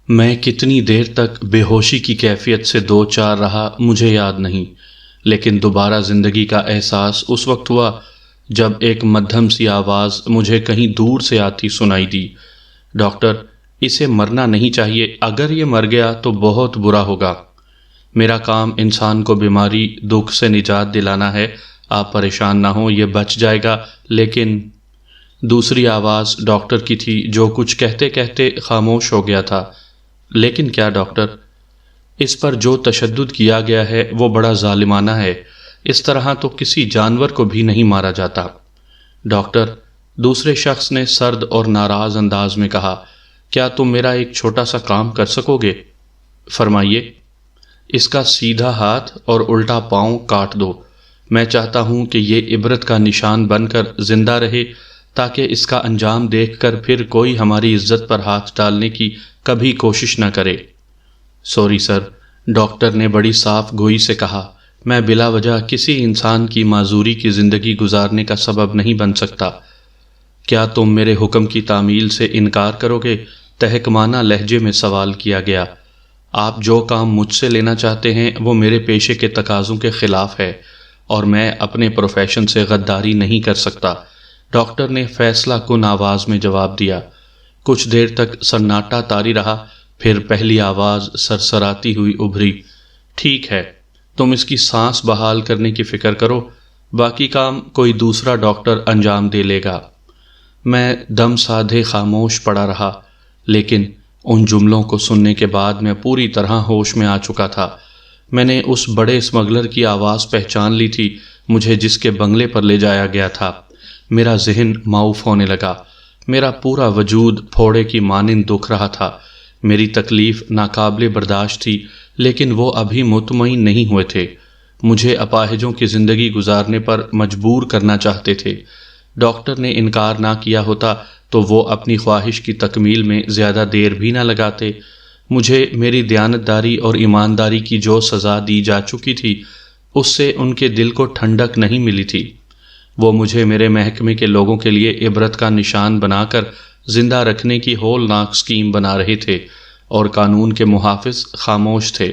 میں کتنی دیر تک بے ہوشی کی کیفیت سے دو چار رہا مجھے یاد نہیں، لیکن دوبارہ زندگی کا احساس اس وقت ہوا جب ایک مدھم سی آواز مجھے کہیں دور سے آتی سنائی دی۔ ڈاکٹر، اسے مرنا نہیں چاہیے، اگر یہ مر گیا تو بہت برا ہوگا۔ میرا کام انسان کو بیماری دکھ سے نجات دلانا ہے، آپ پریشان نہ ہوں، یہ بچ جائے گا۔ لیکن دوسری آواز ڈاکٹر کی تھی جو کچھ کہتے کہتے خاموش ہو گیا تھا۔ لیکن کیا ڈاکٹر؟ اس پر جو تشدد کیا گیا ہے وہ بڑا ظالمانہ ہے، اس طرح تو کسی جانور کو بھی نہیں مارا جاتا۔ ڈاکٹر، دوسرے شخص نے سرد اور ناراض انداز میں کہا، کیا تم میرا ایک چھوٹا سا کام کر سکو گے؟ فرمائیے۔ اس کا سیدھا ہاتھ اور الٹا پاؤں کاٹ دو۔ میں چاہتا ہوں کہ یہ عبرت کا نشان بن کر زندہ رہے، تاکہ اس کا انجام دیکھ کر پھر کوئی ہماری عزت پر ہاتھ ڈالنے کی کبھی کوشش نہ کرے۔ سوری سر، ڈاکٹر نے بڑی صاف گوئی سے کہا، میں بلا وجہ کسی انسان کی معذوری کی زندگی گزارنے کا سبب نہیں بن سکتا۔ کیا تم میرے حکم کی تعمیل سے انکار کرو گے؟ تحکمانہ لہجے میں سوال کیا گیا۔ آپ جو کام مجھ سے لینا چاہتے ہیں وہ میرے پیشے کے تقاضوں کے خلاف ہے، اور میں اپنے پروفیشن سے غداری نہیں کر سکتا، ڈاکٹر نے فیصلہ کن آواز میں جواب دیا۔ کچھ دیر تک سناٹا طاری رہا، پھر پہلی آواز سرسراتی ہوئی ابھری، ٹھیک ہے، تم اس کی سانس بحال کرنے کی فکر کرو، باقی کام کوئی دوسرا ڈاکٹر انجام دے لے گا۔ میں دم سادھے خاموش پڑا رہا، لیکن ان جملوں کو سننے کے بعد میں پوری طرح ہوش میں آ چکا تھا۔ میں نے اس بڑے اسمگلر کی آواز پہچان لی تھی، مجھے جس کے بنگلے پر لے جایا گیا تھا۔ میرا ذہن معاف ہونے لگا، میرا پورا وجود پھوڑے کی مانند دکھ رہا تھا۔ میری تکلیف ناقابل برداشت تھی، لیکن وہ ابھی مطمئن نہیں ہوئے تھے۔ مجھے اپاہجوں کی زندگی گزارنے پر مجبور کرنا چاہتے تھے۔ ڈاکٹر نے انکار نہ کیا ہوتا تو وہ اپنی خواہش کی تکمیل میں زیادہ دیر بھی نہ لگاتے۔ مجھے میری دیانتداری اور ایمانداری کی جو سزا دی جا چکی تھی، اس سے ان کے دل کو ٹھنڈک نہیں ملی تھی۔ وہ مجھے میرے محکمے کے لوگوں کے لیے عبرت کا نشان بنا کر زندہ رکھنے کی ہولناک اسکیم بنا رہے تھے، اور قانون کے محافظ خاموش تھے۔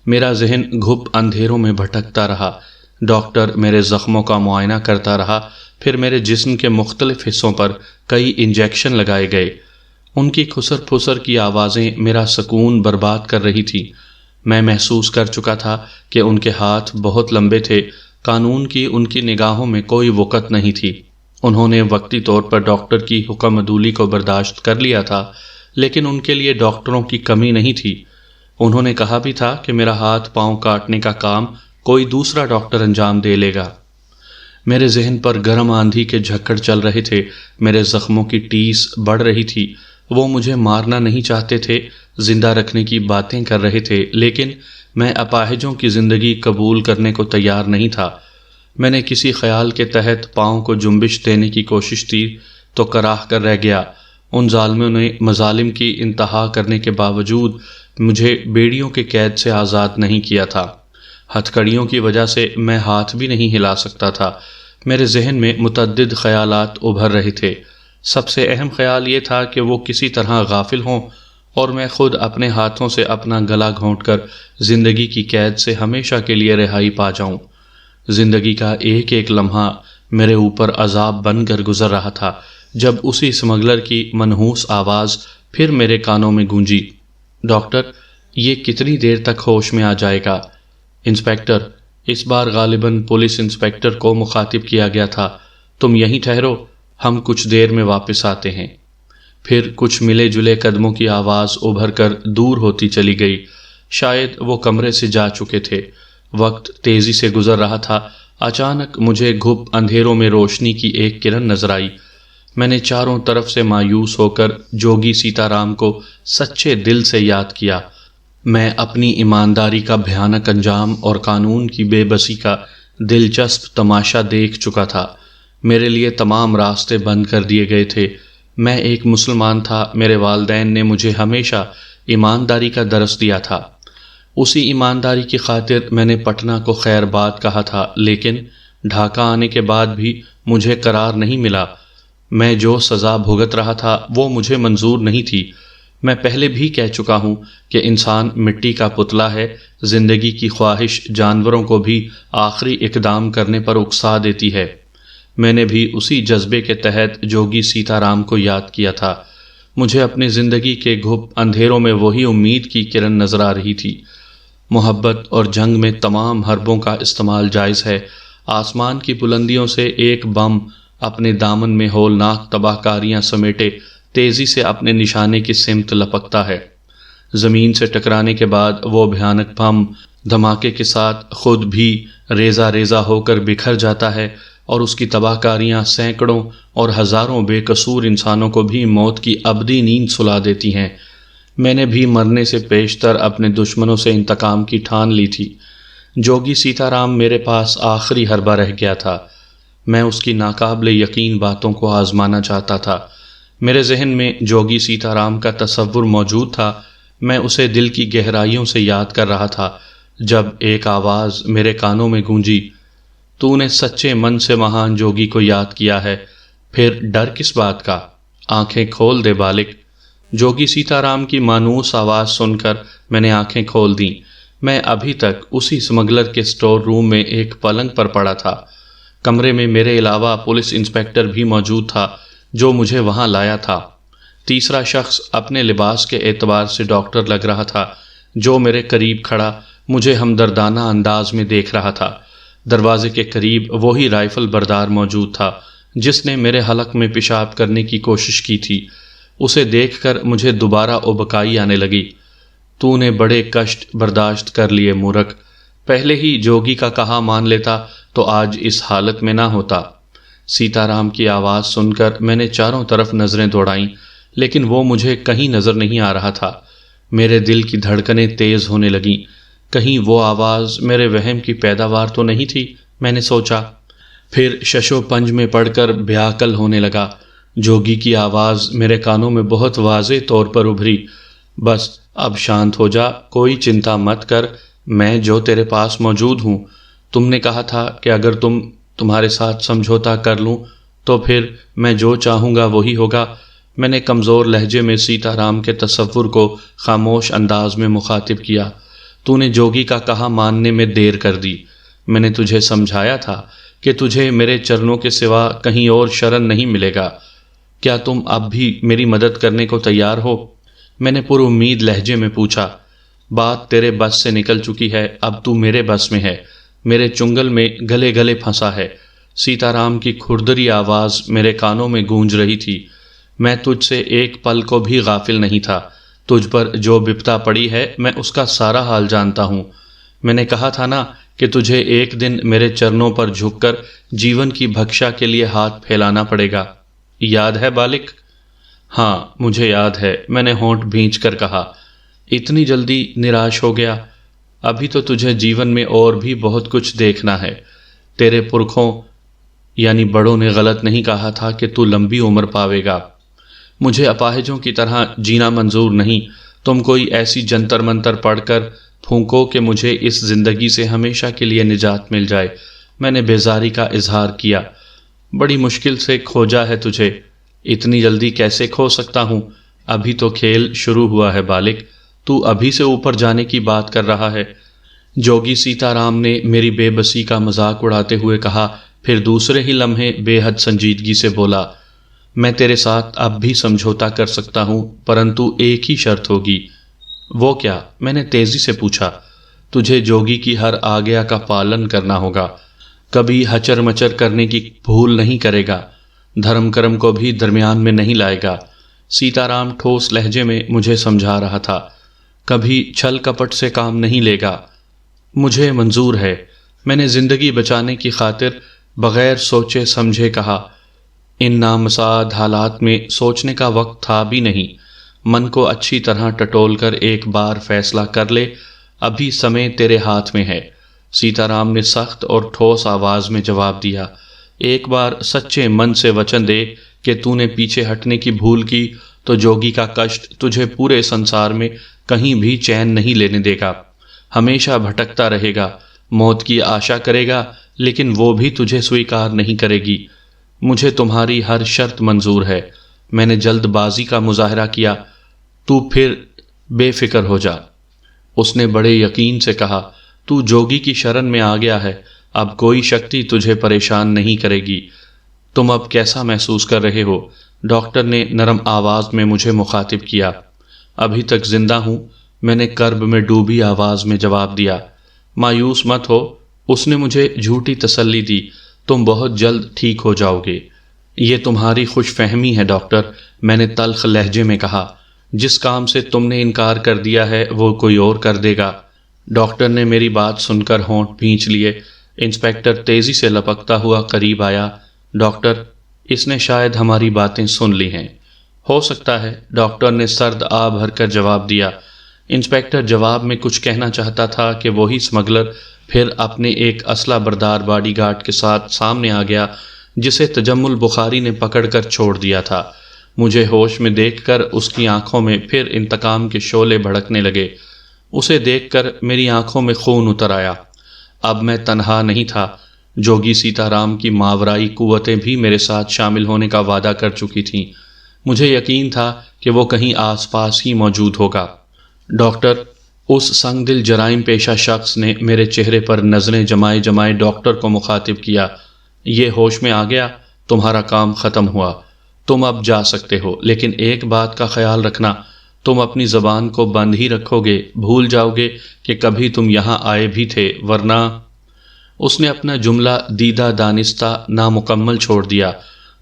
میرا ذہن گھپ اندھیروں میں بھٹکتا رہا۔ ڈاکٹر میرے زخموں کا معائنہ کرتا رہا، پھر میرے جسم کے مختلف حصوں پر کئی انجیکشن لگائے گئے۔ ان کی کھسر پھسر کی آوازیں میرا سکون برباد کر رہی تھیں۔ میں محسوس کر چکا تھا کہ ان کے ہاتھ بہت لمبے تھے، قانون کی ان کی نگاہوں میں کوئی وقت نہیں تھی۔ انہوں نے وقتی طور پر ڈاکٹر کی حکم عدولی کو برداشت کر لیا تھا، لیکن ان کے لیے ڈاکٹروں کی کمی نہیں تھی۔ انہوں نے کہا بھی تھا کہ میرا ہاتھ پاؤں کاٹنے کا کام کوئی دوسرا ڈاکٹر انجام دے لے گا۔ میرے ذہن پر گرم آندھی کے جھکڑ چل رہے تھے، میرے زخموں کی ٹیس بڑھ رہی تھی۔ وہ مجھے مارنا نہیں چاہتے تھے، زندہ رکھنے کی باتیں کر رہے تھے، لیکن میں اپاہجوں کی زندگی قبول کرنے کو تیار نہیں تھا۔ میں نے کسی خیال کے تحت پاؤں کو جنبش دینے کی کوشش کی تو کراہ کر رہ گیا۔ ان ظالموں نے مظالم کی انتہا کرنے کے باوجود مجھے بیڑیوں کے قید سے آزاد نہیں کیا تھا۔ ہتھکڑیوں کی وجہ سے میں ہاتھ بھی نہیں ہلا سکتا تھا۔ میرے ذہن میں متعدد خیالات ابھر رہے تھے۔ سب سے اہم خیال یہ تھا کہ وہ کسی طرح غافل ہوں اور میں خود اپنے ہاتھوں سے اپنا گلا گھونٹ کر زندگی کی قید سے ہمیشہ کے لیے رہائی پا جاؤں۔ زندگی کا ایک ایک لمحہ میرے اوپر عذاب بن کر گزر رہا تھا، جب اسی اسمگلر کی منحوس آواز پھر میرے کانوں میں گونجی، ڈاکٹر، یہ کتنی دیر تک ہوش میں آ جائے گا؟ انسپکٹر، اس بار غالباً پولیس انسپکٹر کو مخاطب کیا گیا تھا، تم یہیں ٹھہرو، ہم کچھ دیر میں واپس آتے ہیں۔ پھر کچھ ملے جلے قدموں کی آواز ابھر کر دور ہوتی چلی گئی۔ شاید وہ کمرے سے جا چکے تھے۔ وقت تیزی سے گزر رہا تھا۔ اچانک مجھے گھپ اندھیروں میں روشنی کی ایک کرن نظر آئی۔ میں نے چاروں طرف سے مایوس ہو کر جوگی سیتا رام کو سچے دل سے یاد کیا۔ میں اپنی ایمانداری کا بھیانک انجام اور قانون کی بے بسی کا دلچسپ تماشا دیکھ چکا تھا۔ میرے لیے تمام راستے بند کر دیے گئے تھے۔ میں ایک مسلمان تھا، میرے والدین نے مجھے ہمیشہ ایمانداری کا درس دیا تھا۔ اسی ایمانداری کی خاطر میں نے پٹنہ کو خیر باد کہا تھا، لیکن ڈھاکہ آنے کے بعد بھی مجھے قرار نہیں ملا۔ میں جو سزا بھگت رہا تھا وہ مجھے منظور نہیں تھی۔ میں پہلے بھی کہہ چکا ہوں کہ انسان مٹی کا پتلا ہے، زندگی کی خواہش جانوروں کو بھی آخری اقدام کرنے پر اکسا دیتی ہے۔ میں نے بھی اسی جذبے کے تحت جوگی سیتا رام کو یاد کیا تھا۔ مجھے اپنی زندگی کے گھپ اندھیروں میں وہی امید کی کرن نظر آ رہی تھی۔ محبت اور جنگ میں تمام حربوں کا استعمال جائز ہے۔ آسمان کی بلندیوں سے ایک بم اپنے دامن میں ہولناک تباہ کاریاں سمیٹے تیزی سے اپنے نشانے کی سمت لپکتا ہے۔ زمین سے ٹکرانے کے بعد وہ بھیانک بم دھماکے کے ساتھ خود بھی ریزہ ریزہ ہو کر بکھر جاتا ہے اور اس کی تباہ کاریاں سینکڑوں اور ہزاروں بے قصور انسانوں کو بھی موت کی ابدی نیند سلا دیتی ہیں۔ میں نے بھی مرنے سے پیشتر اپنے دشمنوں سے انتقام کی ٹھان لی تھی۔ جوگی سیتا رام میرے پاس آخری حربہ رہ گیا تھا۔ میں اس کی ناقابل یقین باتوں کو آزمانا چاہتا تھا۔ میرے ذہن میں جوگی سیتا رام کا تصور موجود تھا۔ میں اسے دل کی گہرائیوں سے یاد کر رہا تھا جب ایک آواز میرے کانوں میں گونجی، تو نے سچے من سے مہان جوگی کو یاد کیا ہے، پھر ڈر کس بات کا؟ آنکھیں کھول دے بالک۔ جوگی سیتا رام کی مانوس آواز سن کر میں نے آنکھیں کھول دیں۔ میں ابھی تک اسی اسمگلر کے اسٹور روم میں ایک پلنگ پر پڑا تھا۔ کمرے میں میرے علاوہ پولیس انسپکٹر بھی موجود تھا جو مجھے وہاں لایا تھا۔ تیسرا شخص اپنے لباس کے اعتبار سے ڈاکٹر لگ رہا تھا، جو میرے قریب کھڑا مجھے ہمدردانہ انداز میں دیکھ رہا تھا۔ دروازے کے قریب وہی رائفل بردار موجود تھا جس نے میرے حلق میں پیشاب کرنے کی کوشش کی تھی۔ اسے دیکھ کر مجھے دوبارہ ابکائی آنے لگی۔ تو نے بڑے کشٹ برداشت کر لیے مورخ، پہلے ہی جوگی کا کہا مان لیتا تو آج اس حالت میں نہ ہوتا۔ سیتا رام کی آواز سن کر میں نے چاروں طرف نظریں دوڑائیں، لیکن وہ مجھے کہیں نظر نہیں آ رہا تھا۔ میرے دل کی دھڑکنیں تیز ہونے لگیں۔ کہیں وہ آواز میرے وہم کی پیداوار تو نہیں تھی، میں نے سوچا۔ پھر ششو پنج میں پڑھ کر بیاکل ہونے لگا۔ جوگی کی آواز میرے کانوں میں بہت واضح طور پر ابھری، بس اب شانت ہو جا، کوئی چنتا مت کر، میں جو تیرے پاس موجود ہوں۔ تم نے کہا تھا کہ اگر تمہارے ساتھ سمجھوتا کر لوں تو پھر میں جو چاہوں گا وہی ہوگا۔ میں نے کمزور لہجے میں سیتا رام کے تصور کو خاموش انداز میں مخاطب کیا۔ تو نے جوگی کا کہا ماننے میں دیر کر دی۔ میں نے تجھے سمجھایا تھا کہ تجھے میرے چرنوں کے سوا کہیں اور شرن نہیں ملے گا۔ کیا تم اب بھی میری مدد کرنے کو تیار ہو؟ میں نے پر امید لہجے میں پوچھا۔ بات تیرے بس سے نکل چکی ہے، اب تو میرے بس میں ہے، میرے چنگل میں گلے گلے پھنسا ہے۔ سیتا رام کی کھردری آواز میرے کانوں میں گونج رہی تھی۔ میں تجھ سے ایک پل کو بھی غافل نہیں تھا۔ تجھ پر جو بپتا پڑی ہے میں اس کا سارا حال جانتا ہوں۔ میں نے کہا تھا نا کہ تجھے ایک دن میرے چرنوں پر جھک کر جیون کی بھکشا کے لیے ہاتھ پھیلانا پڑے گا، یاد ہے بالک؟ ہاں مجھے یاد ہے، میں نے ہونٹ بھینچ کر کہا۔ اتنی جلدی نراش ہو گیا؟ ابھی تو تجھے جیون میں اور بھی بہت کچھ دیکھنا ہے۔ تیرے پرکھوں یعنی بڑوں نے غلط نہیں کہا تھا کہ تو لمبی عمر پاوے گا۔ مجھے اپاہجوں کی طرح جینا منظور نہیں۔ تم کوئی ایسی جنتر منتر پڑھ کر پھونکو کہ مجھے اس زندگی سے ہمیشہ کے لیے نجات مل جائے۔ میں نے بیزاری کا اظہار کیا۔ بڑی مشکل سے کھوجا ہے تجھے، اتنی جلدی کیسے کھو سکتا ہوں؟ ابھی تو کھیل شروع ہوا ہے بالک، تو ابھی سے اوپر جانے کی بات کر رہا ہے۔ جوگی سیتا رام نے میری بے بسی کا مذاق اڑاتے ہوئے کہا، پھر دوسرے ہی لمحے بے حد سنجیدگی سے بولا، میں تیرے ساتھ اب بھی سمجھوتا کر سکتا ہوں، پرنتو ایک ہی شرط ہوگی۔ وہ کیا؟ میں نے تیزی سے پوچھا۔ تجھے جوگی کی ہر آگیا کا پالن کرنا ہوگا، کبھی ہچر مچر کرنے کی بھول نہیں کرے گا، دھرم کرم کو بھی درمیان میں نہیں لائے گا۔ سیتا رام ٹھوس لہجے میں مجھے سمجھا رہا تھا، کبھی چھل کپٹ سے کام نہیں لے گا۔ مجھے منظور ہے، میں نے زندگی بچانے کی خاطر بغیر سوچے سمجھے کہا۔ ان نامساعد حالات میں سوچنے کا وقت تھا بھی نہیں۔ من کو اچھی طرح ٹٹول کر ایک بار فیصلہ کر لے، ابھی سمے تیرے ہاتھ میں ہے۔ سیتا رام نے سخت اور ٹھوس آواز میں جواب دیا، ایک بار سچے من سے وچن دے کہ تو نے پیچھے ہٹنے کی بھول کی تو جوگی کا کشٹ تجھے پورے سنسار میں کہیں بھی چین نہیں لینے دے گا، ہمیشہ بھٹکتا رہے گا، موت کی آشا کرے گا لیکن وہ بھی تجھے سویکار نہیں کرے گی۔ مجھے تمہاری ہر شرط منظور ہے۔ میں نے جلد بازی کا مظاہرہ کیا۔ تو پھر بے فکر ہو جا۔ اس نے بڑے یقین سے کہا، تو جوگی کی شرن میں آ گیا ہے، اب کوئی شکتی تجھے پریشان نہیں کرے گی۔ تم اب کیسا محسوس کر رہے ہو؟ ڈاکٹر نے نرم آواز میں مجھے مخاطب کیا۔ ابھی تک زندہ ہوں، میں نے کرب میں ڈوبی آواز میں جواب دیا۔ مایوس مت ہو، اس نے مجھے جھوٹی تسلی دی، تم بہت جلد ٹھیک ہو جاؤ گے۔ یہ تمہاری خوش فہمی ہے ڈاکٹر، میں نے تلخ لہجے میں کہا۔ جس کام سے تم نے انکار کر دیا ہے وہ کوئی اور کر دے گا۔ ڈاکٹر نے میری بات سن کر ہونٹ بھینچ لیے۔ انسپکٹر تیزی سے لپکتا ہوا قریب آیا۔ ڈاکٹر، اس نے شاید ہماری باتیں سن لی ہیں۔ ہو سکتا ہے، ڈاکٹر نے سرد آ بھر کر جواب دیا۔ انسپکٹر جواب میں کچھ کہنا چاہتا تھا کہ وہی اسمگلر پھر اپنے ایک اسلحہ بردار باڈی گارڈ کے ساتھ سامنے آ گیا جسے تجمل بخاری نے پکڑ کر چھوڑ دیا تھا۔ مجھے ہوش میں دیکھ کر اس کی آنکھوں میں پھر انتقام کے شعلے بھڑکنے لگے۔ اسے دیکھ کر میری آنکھوں میں خون اتر آیا۔ اب میں تنہا نہیں تھا، جوگی سیتا رام کی ماورائی قوتیں بھی میرے ساتھ شامل ہونے کا وعدہ کر چکی تھیں۔ مجھے یقین تھا کہ وہ کہیں آس پاس ہی موجود ہوگا۔ ڈاکٹر، اس سنگ دل جرائم پیشہ شخص نے میرے چہرے پر نظریں جمائے جمائے ڈاکٹر کو مخاطب کیا۔ یہ ہوش میں آ گیا، تمہارا کام ختم ہوا، تم اب جا سکتے ہو، لیکن ایک بات کا خیال رکھنا، تم اپنی زبان کو بند ہی رکھو گے، بھول جاؤ گے کہ کبھی تم یہاں آئے بھی تھے، ورنہ… اس نے اپنا جملہ دیدہ دانستہ نامکمل چھوڑ دیا۔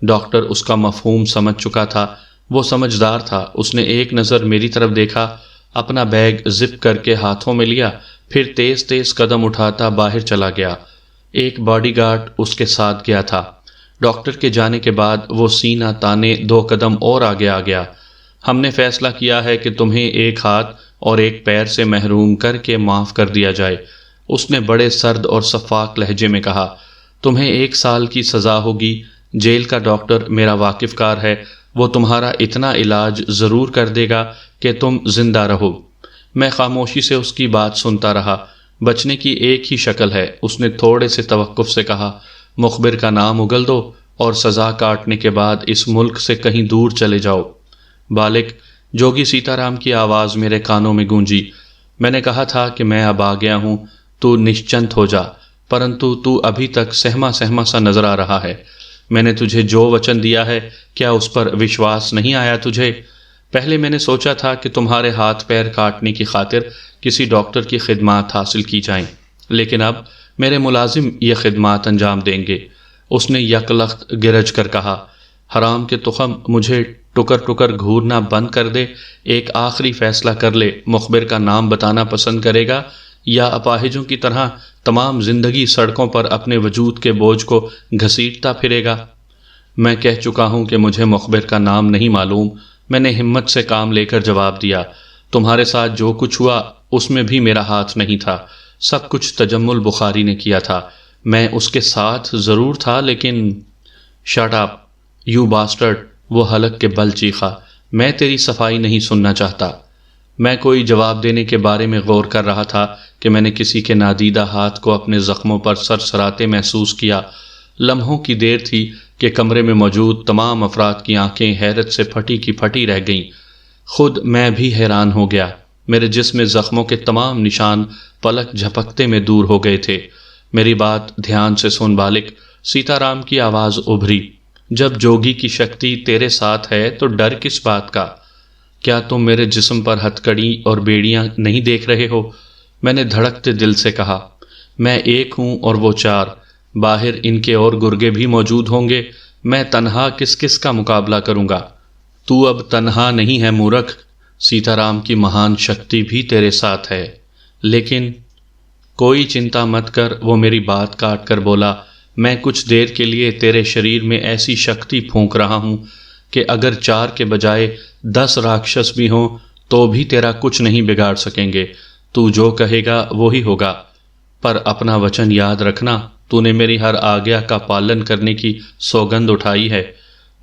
ڈاکٹر اس کا مفہوم سمجھ چکا تھا، وہ سمجھدار تھا۔ اس نے ایک نظر میری طرف دیکھا، اپنا بیگ زپ کر کے ہاتھوں میں لیا، پھر تیز تیز قدم اٹھاتا باہر چلا گیا۔ ایک باڈی گارڈ اس کے ساتھ گیا تھا۔ ڈاکٹر کے جانے کے بعد وہ سینہ تانے 2 قدم اور آگے آ گیا۔ ہم نے فیصلہ کیا ہے کہ تمہیں ایک ہاتھ اور ایک پیر سے محروم کر کے معاف کر دیا جائے۔ اس نے بڑے سرد اور شفاف لہجے میں کہا، تمہیں 1 سال کی سزا ہوگی۔ جیل کا ڈاکٹر میرا واقف کار ہے، وہ تمہارا اتنا علاج ضرور کر دے گا کہ تم زندہ رہو۔ میں خاموشی سے اس کی بات سنتا رہا۔ بچنے کی ایک ہی شکل ہے، اس نے تھوڑے سے توقف سے کہا، مخبر کا نام اگل دو اور سزا کاٹنے کے بعد اس ملک سے کہیں دور چلے جاؤ۔ بالک، جوگی سیتا رام کی آواز میرے کانوں میں گونجی۔ میں نے کہا تھا کہ میں اب آ گیا ہوں، تو نشچنت ہو جا، پرنتو تو ابھی تک سہما سہما سا نظر آ رہا ہے۔ میں نے تجھے جو وچن دیا ہے، کیا اس پر وشواس نہیں آیا تجھے؟ پہلے میں نے سوچا تھا کہ تمہارے ہاتھ پیر کاٹنے کی خاطر کسی ڈاکٹر کی خدمات حاصل کی جائیں، لیکن اب میرے ملازم یہ خدمات انجام دیں گے۔ اس نے یک لخت گرج کر کہا، حرام کے تخم، مجھے ٹکر ٹکر گھورنا بند کر دے، ایک آخری فیصلہ کر لے، مخبر کا نام بتانا پسند کرے گا یا اپاہجوں کی طرح تمام زندگی سڑکوں پر اپنے وجود کے بوجھ کو گھسیٹتا پھرے گا؟ میں کہہ چکا ہوں کہ مجھے مخبر کا نام نہیں معلوم، میں نے ہمت سے کام لے کر جواب دیا۔ تمہارے ساتھ جو کچھ ہوا اس میں بھی میرا ہاتھ نہیں تھا، سب کچھ تجمل بخاری نے کیا تھا، میں اس کے ساتھ ضرور تھا، لیکن… شٹ اپ یو باسٹرڈ، وہ حلق کے بل چیخا، میں تیری صفائی نہیں سننا چاہتا۔ میں کوئی جواب دینے کے بارے میں غور کر رہا تھا کہ میں نے کسی کے نادیدہ ہاتھ کو اپنے زخموں پر سرسراتے محسوس کیا۔ لمحوں کی دیر تھی کہ کمرے میں موجود تمام افراد کی آنکھیں حیرت سے پھٹی کی پھٹی رہ گئیں۔ خود میں بھی حیران ہو گیا۔ میرے جسم میں زخموں کے تمام نشان پلک جھپکتے میں دور ہو گئے تھے۔ میری بات دھیان سے سن بالک، سیتا رام کی آواز ابھری، جب جوگی کی شکتی تیرے ساتھ ہے تو ڈر کس بات کا؟ کیا تم میرے جسم پر ہتھکڑی اور بیڑیاں نہیں دیکھ رہے ہو؟ میں نے دھڑکتے دل سے کہا۔ میں ایک ہوں اور وہ 4، باہر ان کے اور گرگے بھی موجود ہوں گے، میں تنہا کس کا مقابلہ کروں گا؟ تو اب تنہا نہیں ہے مورخ، سیتا رام کی مہان شکتی بھی تیرے ساتھ ہے، لیکن… کوئی چنتا مت کر، وہ میری بات کاٹ کر بولا، میں کچھ دیر کے لیے تیرے شریر میں ایسی شکتی پھونک رہا ہوں کہ اگر 4 کے بجائے 10 راکشس بھی ہوں تو بھی تیرا کچھ نہیں بگاڑ سکیں گے، تو جو کہے گا وہی ہوگا، پر اپنا وچن یاد رکھنا، تو نے میری ہر آگیا کا پالن کرنے کی سوگند اٹھائی ہے۔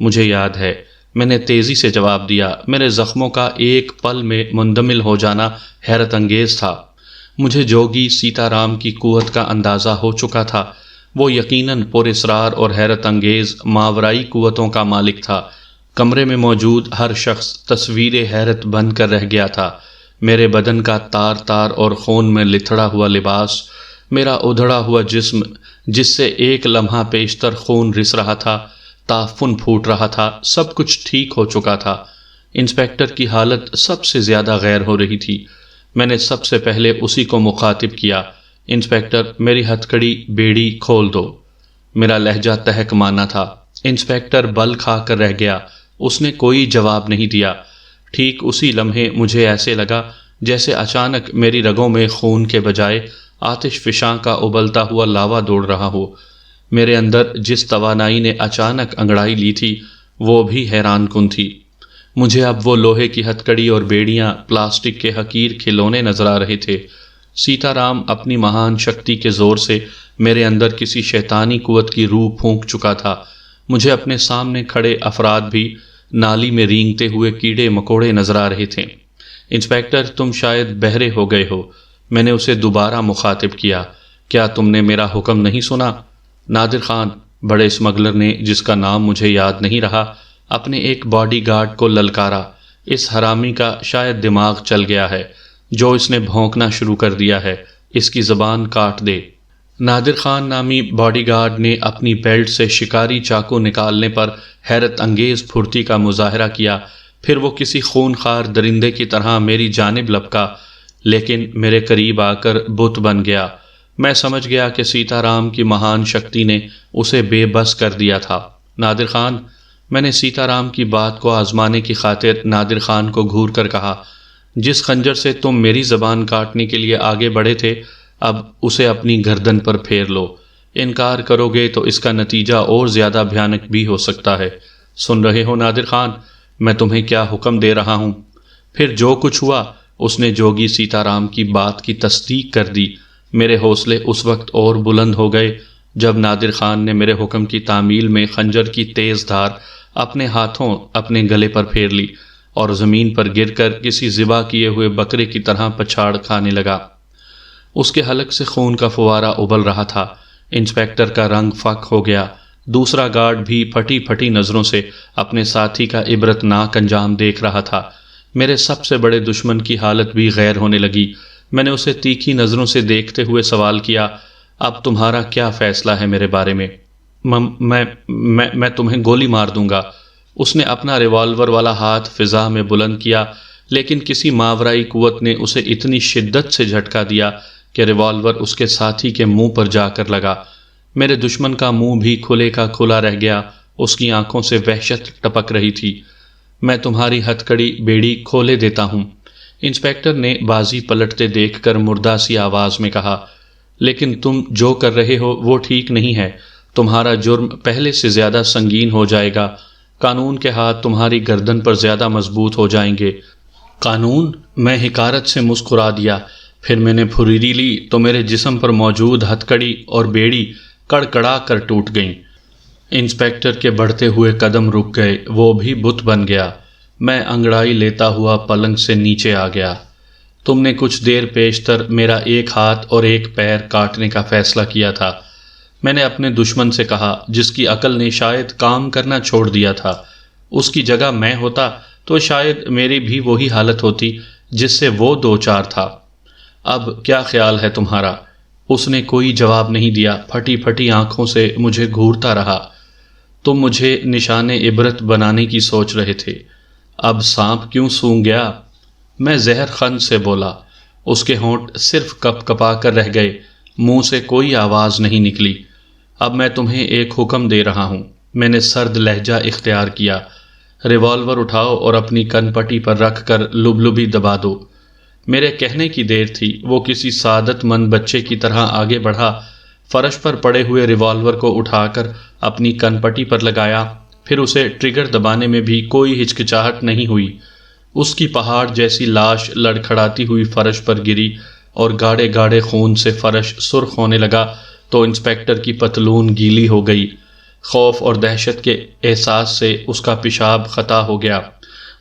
مجھے یاد ہے، میں نے تیزی سے جواب دیا۔ میرے زخموں کا ایک پل میں مندمل ہو جانا حیرت انگیز تھا۔ مجھے جوگی سیتا رام کی قوت کا اندازہ ہو چکا تھا، وہ یقیناً پر اسرار اور حیرت انگیز ماورائی قوتوں کا مالک تھا، کمرے میں موجود ہر شخص تصویر حیرت بن کر رہ گیا تھا۔ میرے بدن کا تار تار اور خون میں لتھڑا ہوا لباس، میرا ادھڑا ہوا جسم جس سے ایک لمحہ پیشتر خون رس رہا تھا، تعفن پھوٹ رہا تھا، سب کچھ ٹھیک ہو چکا تھا۔ انسپیکٹر کی حالت سب سے زیادہ غیر ہو رہی تھی۔ میں نے سب سے پہلے اسی کو مخاطب کیا، انسپیکٹر میری ہتھکڑی بیڑی کھول دو۔ میرا لہجہ تہک مانا تھا۔ انسپیکٹر بل کھا کر رہ گیا، اس نے کوئی جواب نہیں دیا۔ ٹھیک اسی لمحے مجھے ایسے لگا جیسے اچانک میری رگوں میں خون کے بجائے آتش فشاں کا ابلتا ہوا لاوا دوڑ رہا ہو۔ میرے اندر جس توانائی نے اچانک انگڑائی لی تھی وہ بھی حیران کن تھی۔ مجھے اب وہ لوہے کی ہتھکڑی اور بیڑیاں پلاسٹک کے حقیر کھلونے نظر آ رہے تھے۔ سیتا رام اپنی مہان شکتی کے زور سے میرے اندر کسی شیطانی قوت کی روح پھونک چکا تھا۔ مجھے اپنے سامنے کھڑے افراد بھی نالی میں رینگتے ہوئے کیڑے مکوڑے نظر آ رہے تھے۔ انسپیکٹر تم شاید بہرے ہو گئے ہو، میں نے اسے دوبارہ مخاطب کیا۔ کیا تم نے میرا حکم نہیں سنا؟ نادر خان، بڑے اسمگلر نے، جس کا نام مجھے یاد نہیں رہا، اپنے ایک باڈی گارڈ کو للکارا۔ اس حرامی کا شاید دماغ چل گیا ہے، جو اس نے بھونکنا شروع کر دیا ہے، اس کی زبان کاٹ دے۔ نادر خان نامی باڈی گارڈ نے اپنی بیلٹ سے شکاری چاقو نکالنے پر حیرت انگیز پھرتی کا مظاہرہ کیا، پھر وہ کسی خونخوار درندے کی طرح میری جانب لپکا، لیکن میرے قریب آ کر بت بن گیا۔ میں سمجھ گیا کہ سیتا رام کی مہان شکتی نے اسے بے بس کر دیا تھا۔ نادر خان، میں نے سیتا رام کی بات کو آزمانے کی خاطر نادر خان کو گھور کر کہا، جس خنجر سے تم میری زبان کاٹنے کے لیے آگے بڑھے تھے، اب اسے اپنی گردن پر پھیر لو۔ انکار کرو گے تو اس کا نتیجہ اور زیادہ بھیانک بھی ہو سکتا ہے۔ سن رہے ہو نادر خان، میں تمہیں کیا حکم دے رہا ہوں؟ پھر جو کچھ ہوا، اس نے جوگی سیتا رام کی بات کی تصدیق کر دی۔ میرے حوصلے اس وقت اور بلند ہو گئے جب نادر خان نے میرے حکم کی تعمیل میں خنجر کی تیز دھار اپنے ہاتھوں اپنے گلے پر پھیر لی اور زمین پر گر کر کسی ذبح کیے ہوئے بکرے کی طرح پچھاڑ کھانے لگا۔ اس کے حلق سے خون کا فوارہ ابل رہا تھا۔ انسپیکٹر کا رنگ فک ہو گیا۔ دوسرا گارڈ بھی پھٹی پھٹی نظروں سے اپنے ساتھی کا عبرتناک انجام دیکھ رہا تھا۔ میرے سب سے بڑے دشمن کی حالت بھی غیر ہونے لگی۔ میں نے اسے تیکھی نظروں سے دیکھتے ہوئے سوال کیا، اب تمہارا کیا فیصلہ ہے میرے بارے میں؟ میں تمہیں گولی مار دوں گا۔ اس نے اپنا ریوالور والا ہاتھ فضا میں بلند کیا، لیکن کسی ماورائی قوت نے اسے اتنی شدت سے جھٹکا دیا کہ ریوالور اس کے ساتھی کے منہ پر جا کر لگا۔ میرے دشمن کا منہ بھی کھلے کا کھلا رہ گیا، اس کی آنکھوں سے وحشت ٹپک رہی تھی۔ میں تمہاری ہتھکڑی بیڑی کھولے دیتا ہوں، انسپیکٹر نے بازی پلٹتے دیکھ کر مردہ سی آواز میں کہا، لیکن تم جو کر رہے ہو وہ ٹھیک نہیں ہے۔ تمہارا جرم پہلے سے زیادہ سنگین ہو جائے گا۔ قانون کے ہاتھ تمہاری گردن پر زیادہ مضبوط ہو جائیں گے۔ قانون؟ میں حقارت سے مسکرا دیا۔ پھر میں نے پھریری لی تو میرے جسم پر موجود ہتھکڑی اور بیڑی کڑکڑا کر ٹوٹ گئیں۔ انسپیکٹر کے بڑھتے ہوئے قدم رک گئے، وہ بھی بت بن گیا۔ میں انگڑائی لیتا ہوا پلنگ سے نیچے آ گیا۔ تم نے کچھ دیر پیشتر میرا ایک ہاتھ اور ایک پیر کاٹنے کا فیصلہ کیا تھا، میں نے اپنے دشمن سے کہا، جس کی عقل نے شاید کام کرنا چھوڑ دیا تھا۔ اس کی جگہ میں ہوتا تو شاید میری بھی وہی حالت ہوتی جس سے وہ دو چار تھا۔ اب کیا خیال ہے تمہارا؟ اس نے کوئی جواب نہیں دیا، پھٹی پھٹی آنکھوں سے مجھے گھورتا رہا۔ تم مجھے نشان عبرت بنانے کی سوچ رہے تھے، اب سانپ کیوں سونگ گیا؟ میں زہر خند سے بولا۔ اس کے ہونٹ صرف کپ کپا کر رہ گئے، منہ سے کوئی آواز نہیں نکلی۔ اب میں تمہیں ایک حکم دے رہا ہوں، میں نے سرد لہجہ اختیار کیا۔ ریوالور اٹھاؤ اور اپنی کن پٹی پر رکھ کر لبلبی دبا دو۔ میرے کہنے کی دیر تھی، وہ کسی سعادت مند بچے کی طرح آگے بڑھا، فرش پر پڑے ہوئے ریوالور کو اٹھا کر اپنی کن پٹی پر لگایا، پھر اسے ٹریگر دبانے میں بھی کوئی ہچکچاہٹ نہیں ہوئی۔ اس کی پہاڑ جیسی لاش لڑکھڑاتی ہوئی فرش پر گری اور گاڑے گاڑے خون سے فرش سرخ ہونے لگا تو انسپیکٹر کی پتلون گیلی ہو گئی۔ خوف اور دہشت کے احساس سے اس کا پیشاب خطا ہو گیا۔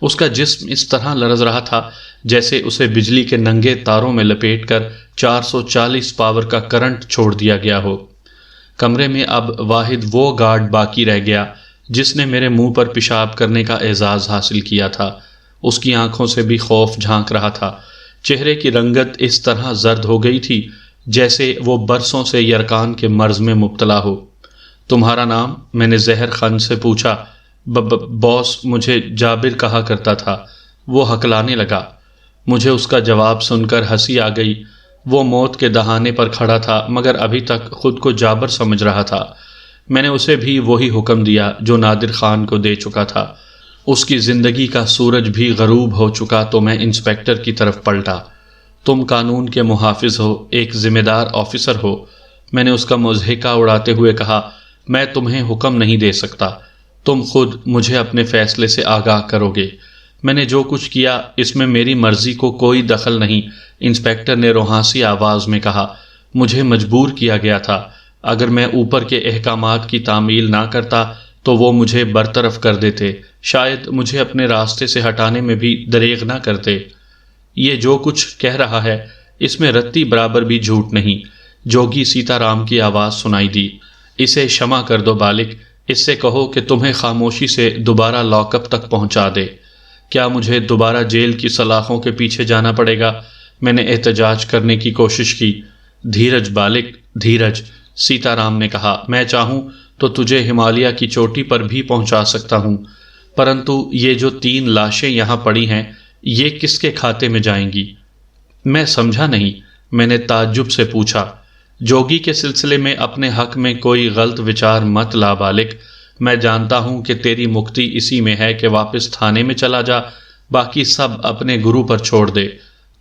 اس کا جسم اس طرح لرز رہا تھا جیسے اسے بجلی کے ننگے تاروں میں لپیٹ کر 440 پاور کا کرنٹ چھوڑ دیا گیا ہو۔ کمرے میں اب واحد وہ گارڈ باقی رہ گیا جس نے میرے منہ پر پیشاب کرنے کا اعزاز حاصل کیا تھا۔ اس کی آنکھوں سے بھی خوف جھانک رہا تھا۔ چہرے کی رنگت اس طرح زرد ہو گئی تھی جیسے وہ برسوں سے یرکان کے مرض میں مبتلا ہو۔ تمہارا نام؟ میں نے زہر خند سے پوچھا۔ باس مجھے جابر کہا کرتا تھا، وہ ہکلانے لگا۔ مجھے اس کا جواب سن کر ہنسی آ گئی۔ وہ موت کے دہانے پر کھڑا تھا مگر ابھی تک خود کو جابر سمجھ رہا تھا۔ میں نے اسے بھی وہی حکم دیا جو نادر خان کو دے چکا تھا۔ اس کی زندگی کا سورج بھی غروب ہو چکا تو میں انسپیکٹر کی طرف پلٹا۔ تم قانون کے محافظ ہو، ایک ذمہ دار آفیسر ہو، میں نے اس کا مضحکہ اڑاتے ہوئے کہا۔ میں تمہیں حکم نہیں دے سکتا، تم خود مجھے اپنے فیصلے سے آگاہ کرو گے۔ میں نے جو کچھ کیا اس میں میری مرضی کو کوئی دخل نہیں، انسپیکٹر نے روحانسی آواز میں کہا۔ مجھے مجبور کیا گیا تھا، اگر میں اوپر کے احکامات کی تعمیل نہ کرتا تو وہ مجھے برطرف کر دیتے، شاید مجھے اپنے راستے سے ہٹانے میں بھی دریغ نہ کرتے۔ یہ جو کچھ کہہ رہا ہے اس میں رتی برابر بھی جھوٹ نہیں۔ جوگی سیتا رام کی آواز سنائی دی۔ اسے شمع کر دو بالک، اس سے کہو کہ تمہیں خاموشی سے دوبارہ لاک اپ تک پہنچا دے۔ کیا مجھے دوبارہ جیل کی سلاخوں کے پیچھے جانا پڑے گا؟ میں نے احتجاج کرنے کی کوشش کی۔ دھیرج بالک، دھیرج، سیتا رام نے کہا۔ میں چاہوں تو تجھے ہمالیہ کی چوٹی پر بھی پہنچا سکتا ہوں، پرنتو یہ جو 3 لاشیں یہاں پڑی ہیں یہ کس کے کھاتے میں جائیں گی؟ میں سمجھا نہیں، میں نے تعجب سے پوچھا۔ جوگی کے سلسلے میں اپنے حق میں کوئی غلط وچار مت لا بالک، میں جانتا ہوں کہ تیری مکتی اسی میں ہے کہ واپس تھانے میں چلا جا، باقی سب اپنے گرو پر چھوڑ دے۔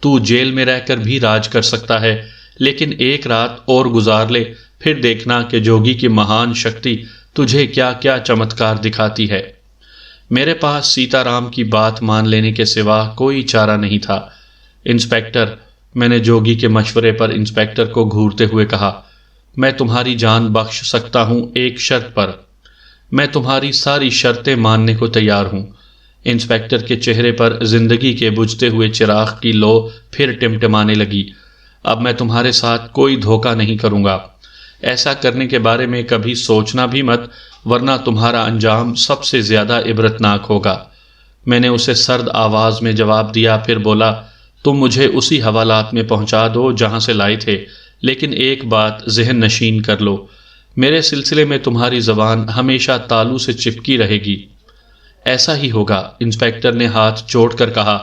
تو جیل میں رہ کر بھی راج کر سکتا ہے، لیکن ایک رات اور گزار لے، پھر دیکھنا کہ جوگی کی مہان شکتی تجھے کیا کیا چمتکار دکھاتی ہے۔ میرے پاس سیتا رام کی بات مان لینے کے سوا کوئی چارہ نہیں تھا۔ انسپیکٹر، میں نے جوگی کے مشورے پر انسپیکٹر کو گھورتے ہوئے کہا، میں تمہاری جان بخش سکتا ہوں ایک شرط پر۔ میں تمہاری ساری شرطیں ماننے کو تیار ہوں۔ انسپیکٹر کے چہرے پر زندگی کے بجھتے ہوئے چراغ کی لو پھر ٹمٹمانے لگی۔ اب میں تمہارے ساتھ کوئی دھوکہ نہیں کروں گا، ایسا کرنے کے بارے میں کبھی سوچنا بھی مت، ورنہ تمہارا انجام سب سے زیادہ عبرتناک ہوگا۔ میں نے اسے سرد آواز میں جواب دیا، پھر بولا، تم مجھے اسی حوالات میں پہنچا دو جہاں سے لائے تھے، لیکن ایک بات ذہن نشین کر لو، میرے سلسلے میں تمہاری زبان ہمیشہ تالو سے چپکی رہے گی۔ ایسا ہی ہوگا، انسپیکٹر نے ہاتھ جوڑ کر کہا،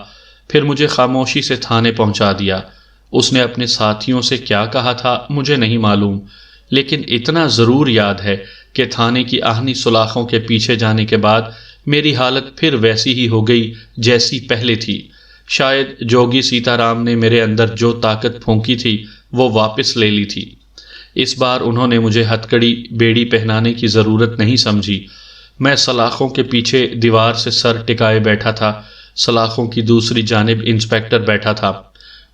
پھر مجھے خاموشی سے تھانے پہنچا دیا۔ اس نے اپنے ساتھیوں سے کیا کہا تھا مجھے نہیں معلوم، لیکن اتنا ضرور یاد ہے کہ تھانے کی آہنی سلاخوں کے پیچھے جانے کے بعد میری حالت پھر ویسی ہی ہو گئی جیسی پہلے تھی۔ شاید جوگی سیتا رام نے میرے اندر جو طاقت پھونکی تھی وہ واپس لے لی تھی۔ اس بار انہوں نے مجھے ہتکڑی بیڑی پہنانے کی ضرورت نہیں سمجھی۔ میں سلاخوں کے پیچھے دیوار سے سر ٹکائے بیٹھا تھا۔ سلاخوں کی دوسری جانب انسپیکٹر بیٹھا تھا۔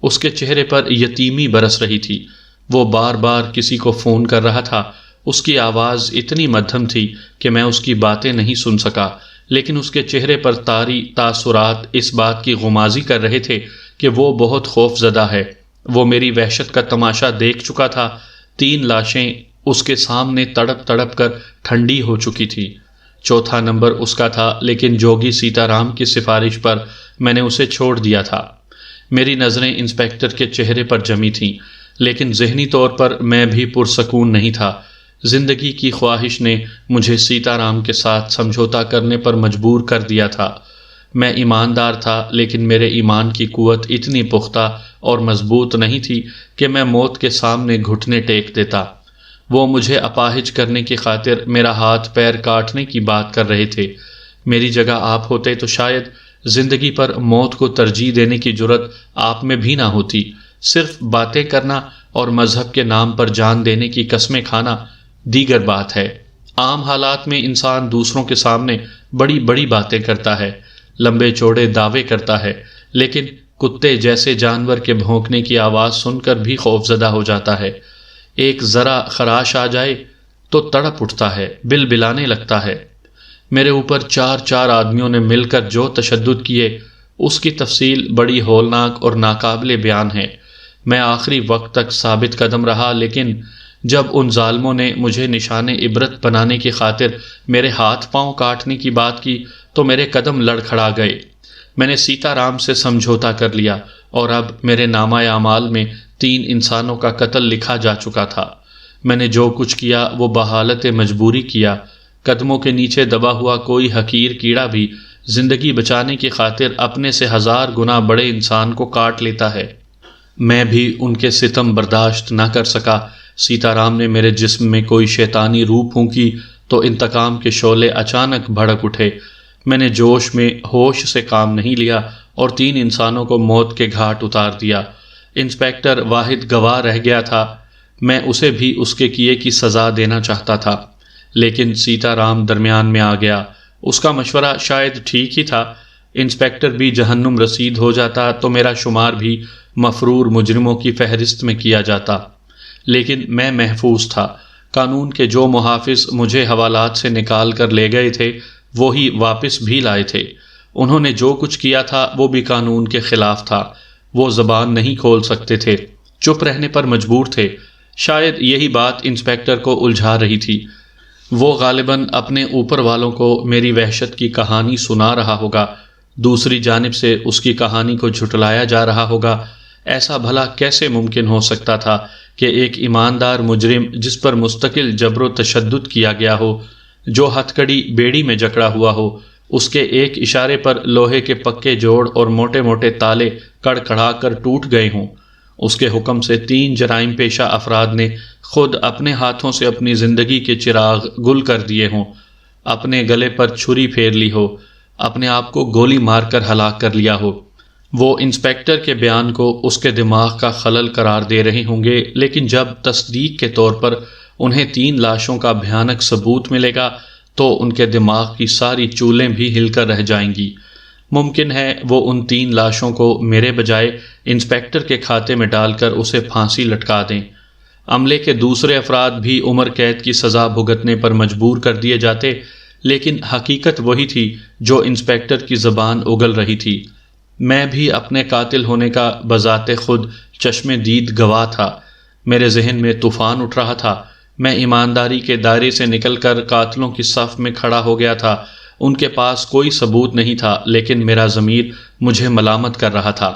اس کے چہرے پر یتیمی برس رہی تھی۔ وہ بار بار کسی کو فون کر رہا تھا۔ اس کی آواز اتنی مدھم تھی کہ میں اس کی باتیں نہیں سن سکا، لیکن اس کے چہرے پر طاری تاثرات اس بات کی غمازی کر رہے تھے کہ وہ بہت خوف زدہ ہے۔ وہ میری وحشت کا تماشا دیکھ چکا تھا۔ 3 لاشیں اس کے سامنے تڑپ تڑپ کر ٹھنڈی ہو چکی تھی۔ چوتھا نمبر اس کا تھا، لیکن جوگی سیتا رام کی سفارش پر میں نے اسے چھوڑ دیا تھا۔ میری نظریں انسپیکٹر کے چہرے پر جمی تھیں، لیکن ذہنی طور پر میں بھی پرسکون نہیں تھا۔ زندگی کی خواہش نے مجھے سیتا رام کے ساتھ سمجھوتا کرنے پر مجبور کر دیا تھا۔ میں ایماندار تھا، لیکن میرے ایمان کی قوت اتنی پختہ اور مضبوط نہیں تھی کہ میں موت کے سامنے گھٹنے ٹیک دیتا۔ وہ مجھے اپاہج کرنے کی خاطر میرا ہاتھ پیر کاٹنے کی بات کر رہے تھے۔ میری جگہ آپ ہوتے تو شاید زندگی پر موت کو ترجیح دینے کی جرت آپ میں بھی نہ ہوتی۔ صرف باتیں کرنا اور مذہب کے نام پر جان دینے کی قسمیں کھانا دیگر بات ہے۔ عام حالات میں انسان دوسروں کے سامنے بڑی بڑی باتیں کرتا ہے، لمبے چوڑے دعوے کرتا ہے، لیکن کتے جیسے جانور کے بھونکنے کی آواز سن کر بھی خوف زدہ ہو جاتا ہے۔ ایک ذرا خراش آ جائے تو تڑپ اٹھتا ہے، بل بلانے لگتا ہے۔ میرے اوپر 4 آدمیوں نے مل کر جو تشدد کیے اس کی تفصیل بڑی ہولناک اور ناقابل بیان ہے۔ میں آخری وقت تک ثابت قدم رہا، لیکن جب ان ظالموں نے مجھے نشان عبرت بنانے کی خاطر میرے ہاتھ پاؤں کاٹنے کی بات کی تو میرے قدم لڑکھڑا گئے۔ میں نے سیتا رام سے سمجھوتا کر لیا اور اب میرے نامہ اعمال میں 3 انسانوں کا قتل لکھا جا چکا تھا۔ میں نے جو کچھ کیا وہ بحالت مجبوری کیا۔ قدموں کے نیچے دبا ہوا کوئی حقیر کیڑا بھی زندگی بچانے کی خاطر اپنے سے 1000 گنا بڑے انسان کو کاٹ لیتا ہے۔ میں بھی ان کے ستم برداشت نہ کر سکا۔ سیتا رام نے میرے جسم میں کوئی شیطانی روح پھونکی تو انتقام کے شعلے اچانک بھڑک اٹھے۔ میں نے جوش میں ہوش سے کام نہیں لیا اور 3 انسانوں کو موت کے گھاٹ اتار دیا۔ انسپیکٹر واحد گواہ رہ گیا تھا۔ میں اسے بھی اس کے کیے کی سزا دینا چاہتا تھا، لیکن سیتا رام درمیان میں آ گیا۔ اس کا مشورہ شاید ٹھیک ہی تھا۔ انسپیکٹر بھی جہنم رسید ہو جاتا تو میرا شمار بھی مفرور مجرموں کی فہرست میں کیا جاتا، لیکن میں محفوظ تھا۔ قانون کے جو محافظ مجھے حوالات سے نکال کر لے گئے تھے وہی واپس بھی لائے تھے۔ انہوں نے جو کچھ کیا تھا وہ بھی قانون کے خلاف تھا۔ وہ زبان نہیں کھول سکتے تھے، چپ رہنے پر مجبور تھے۔ شاید یہی بات انسپیکٹر کو الجھا رہی تھی۔ وہ غالباً اپنے اوپر والوں کو میری وحشت کی کہانی سنا رہا ہوگا، دوسری جانب سے اس کی کہانی کو جھٹلایا جا رہا ہوگا۔ ایسا بھلا کیسے ممکن ہو سکتا تھا کہ ایک ایماندار مجرم جس پر مستقل جبر و تشدد کیا گیا ہو، جو ہتھ کڑی بیڑی میں جکڑا ہوا ہو، اس کے ایک اشارے پر لوہے کے پکے جوڑ اور موٹے موٹے تالے کڑکڑا کر ٹوٹ گئے ہوں، اس کے حکم سے 3 جرائم پیشہ افراد نے خود اپنے ہاتھوں سے اپنی زندگی کے چراغ گل کر دیے ہوں، اپنے گلے پر چھری پھیر لی ہو، اپنے آپ کو گولی مار کر ہلاک کر لیا ہو۔ وہ انسپیکٹر کے بیان کو اس کے دماغ کا خلل قرار دے رہے ہوں گے، لیکن جب تصدیق کے طور پر انہیں 3 لاشوں کا بھیانک ثبوت ملے گا تو ان کے دماغ کی ساری چولیں بھی ہل کر رہ جائیں گی۔ ممکن ہے وہ ان 3 لاشوں کو میرے بجائے انسپیکٹر کے کھاتے میں ڈال کر اسے پھانسی لٹکا دیں۔ عملے کے دوسرے افراد بھی عمر قید کی سزا بھگتنے پر مجبور کر دیے جاتے، لیکن حقیقت وہی تھی جو انسپیکٹر کی زبان اگل رہی تھی۔ میں بھی اپنے قاتل ہونے کا بذات خود چشم دید گواہ تھا۔ میرے ذہن میں طوفان اٹھ رہا تھا۔ میں ایمانداری کے دائرے سے نکل کر قاتلوں کی صف میں کھڑا ہو گیا تھا۔ ان کے پاس کوئی ثبوت نہیں تھا، لیکن میرا ضمیر مجھے ملامت کر رہا تھا۔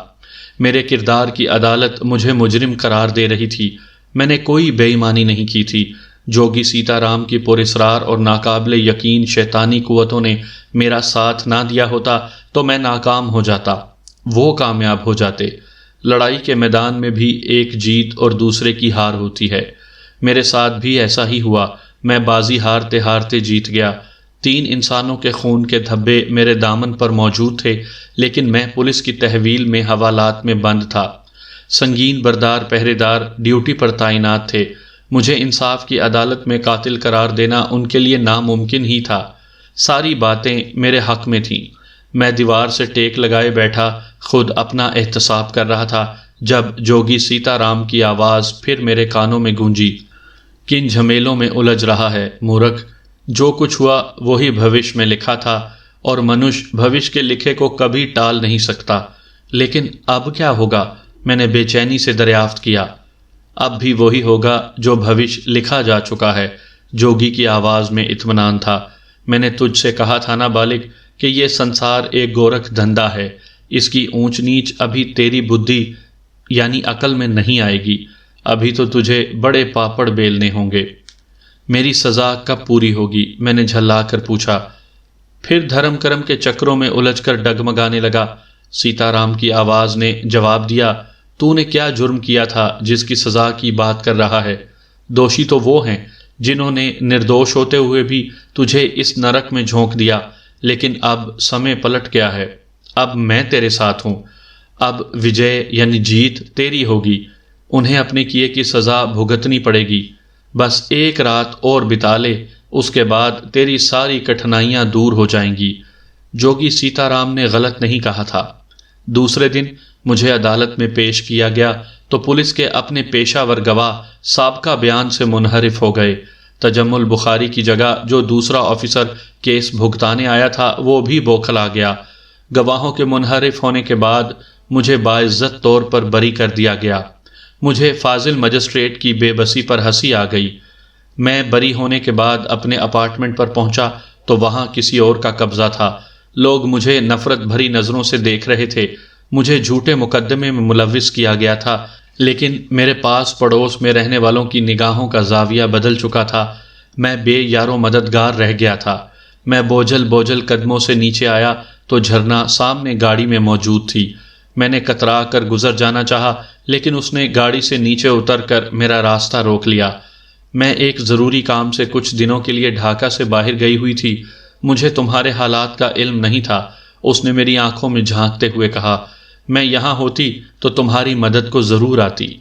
میرے کردار کی عدالت مجھے مجرم قرار دے رہی تھی۔ میں نے کوئی بے ایمانی نہیں کی تھی۔ جوگی سیتا رام کی پراسرار اور ناقابل یقین شیطانی قوتوں نے میرا ساتھ نہ دیا ہوتا تو میں ناکام ہو جاتا، وہ کامیاب ہو جاتے۔ لڑائی کے میدان میں بھی ایک جیت اور دوسرے کی ہار ہوتی ہے۔ میرے ساتھ بھی ایسا ہی ہوا۔ میں بازی ہارتے ہارتے جیت گیا۔ 3 انسانوں کے خون کے دھبے میرے دامن پر موجود تھے، لیکن میں پولیس کی تحویل میں حوالات میں بند تھا۔ سنگین بردار پہرے دار ڈیوٹی پر تعینات تھے۔ مجھے انصاف کی عدالت میں قاتل قرار دینا ان کے لیے ناممکن ہی تھا۔ ساری باتیں میرے حق میں تھیں۔ میں دیوار سے ٹیک لگائے بیٹھا خود اپنا احتساب کر رہا تھا جب جوگی سیتا رام کی آواز پھر میرے کانوں میں گونجی۔ کن جھمیلوں میں الجھ رہا ہے مورخ؟ جو کچھ ہوا وہی بھوش میں لکھا تھا، اور منش بھوش کے لکھے کو کبھی ٹال نہیں سکتا۔ لیکن اب کیا ہوگا؟ میں نے بے چینی سے دریافت کیا۔ اب بھی وہی ہوگا جو بھوش لکھا جا چکا ہے۔ جوگی کی آواز میں اطمینان تھا۔ میں نے تجھ سے کہا تھا نا بالغ کہ یہ سنسار ایک گورکھ دھندا ہے، اس کی اونچ نیچ ابھی تیری بدھی یعنی عقل میں نہیں آئے گی۔ ابھی تو تجھے بڑے پاپڑ بیلنے ہوں گے۔ میری سزا کب پوری ہوگی؟ میں نے جھلا کر پوچھا۔ پھر دھرم کرم کے چکروں میں الجھ کر ڈگمگانے لگا۔ سیتا رام کی آواز نے جواب دیا، تو نے کیا جرم کیا تھا جس کی سزا کی بات کر رہا ہے؟ دوشی تو وہ ہیں جنہوں نے نردوش ہوتے ہوئے بھی تجھے اس نرک میں جھونک دیا، لیکن اب سمے پلٹ گیا ہے۔ اب میں تیرے ساتھ ہوں۔ اب وجے یعنی جیت تیری ہوگی۔ انہیں اپنے کیے کی سزا بھگتنی پڑے گی۔ بس ایک رات اور بتا لے، اس کے بعد تیری ساری کٹھنائیاں دور ہو جائیں گی۔ جوگی سیتا رام نے غلط نہیں کہا تھا۔ دوسرے دن مجھے عدالت میں پیش کیا گیا تو پولیس کے اپنے پیشہ ور گواہ سابقہ بیان سے منحرف ہو گئے۔ تجمل بخاری کی جگہ جو دوسرا آفیسر کیس بھگتانے آیا تھا وہ بھی بوکھلا گیا۔ گواہوں کے منحرف ہونے کے بعد مجھے باعزت طور پر بری کر دیا گیا۔ مجھے فاضل مجسٹریٹ کی بے بسی پر ہنسی آ گئی۔ میں بری ہونے کے بعد اپنے اپارٹمنٹ پر پہنچا تو وہاں کسی اور کا قبضہ تھا۔ لوگ مجھے نفرت بھری نظروں سے دیکھ رہے تھے۔ مجھے جھوٹے مقدمے میں ملوث کیا گیا تھا، لیکن میرے پاس پڑوس میں رہنے والوں کی نگاہوں کا زاویہ بدل چکا تھا۔ میں بے یار و مددگار رہ گیا تھا۔ میں بوجھل بوجھل قدموں سے نیچے آیا تو جھرنا سامنے گاڑی میں موجود تھی۔ میں نے کترا کر گزر جانا چاہا، لیکن اس نے گاڑی سے نیچے اتر کر میرا راستہ روک لیا۔ میں ایک ضروری کام سے کچھ دنوں کے لیے ڈھاکہ سے باہر گئی ہوئی تھی۔ مجھے تمہارے حالات کا علم نہیں تھا۔ اس نے میری آنکھوں میں جھانکتے ہوئے کہا، میں یہاں ہوتی تو تمہاری مدد کو ضرور آتی۔